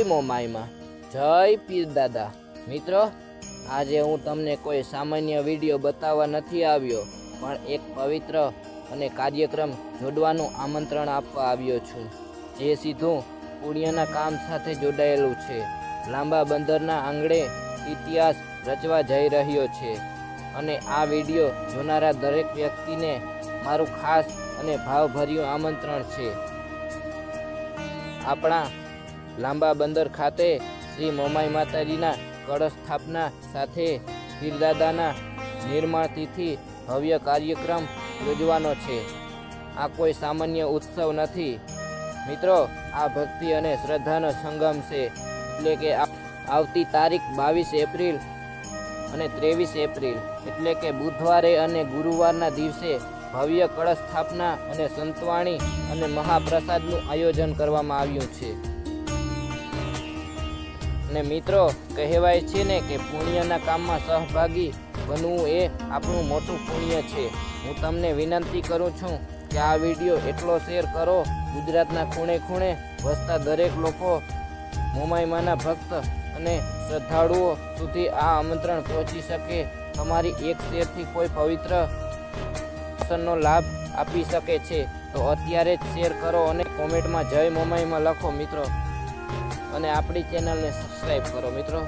મોમાઈમાં જય પીર દાદા। મિત્રો, આજે હું તમને કોઈ સામાન્ય વિડીયો બતાવવા નથી આવ્યો, પણ એક પવિત્ર અને કાર્યક્રમ જોડવાનું આમંત્રણ આપવા આવ્યો છું, જે સીધું પુણ્યના કામ સાથે જોડાયેલું છે। લાંબા બંદરના આંગણે ઇતિહાસ રચવા જઈ રહ્યો છે, અને આ વિડીયો જોનારા દરેક વ્યક્તિને મારું ખાસ અને ભાવભર્યું આમંત્રણ છે। આપણા લાંબા બંદર ખાતે શ્રી મોમાઈ માતાજીના કળશ સ્થાપના સાથે પીરદાદાના નિર્માણ તિથિ ભવ્ય કાર્યક્રમ યોજવાનો છે। આ કોઈ સામાન્ય ઉત્સવ નથી મિત્રો, આ ભક્તિ અને શ્રદ્ધાનો સંગમ છે। એટલે કે આવતી તારીખ 22 એપ્રિલ અને 23 એપ્રિલ એટલે કે બુધવારે અને ગુરુવારના દિવસે ભવ્ય કળશ સ્થાપના અને સંતવાણી અને મહાપ્રસાદનું આયોજન કરવામાં આવ્યું છે। અને મિત્રો, કહેવાય છે ને કે પુણ્યના કામમાં સહભાગી બનવું એ આપણું મોટું પુણ્ય છે। હું તમને વિનંતી કરું છું કે આ વિડીયો એટલો શેર કરો, ગુજરાતના ખૂણે ખૂણે વસતા દરેક લોકો, મોમાઈ માના ભક્ત અને શ્રદ્ધાળુઓ સુધી આ આમંત્રણ પહોંચી શકે। તમારી એક શેરથી કોઈ પવિત્ર દર્શનનો લાભ આપી શકે છે, તો અત્યારે જ શેર કરો અને કોમેન્ટમાં જય મોમાઈમાં લખો મિત્રો, અને આપણી ચેનલને સબસ્ક્રાઈબ કરો મિત્રો।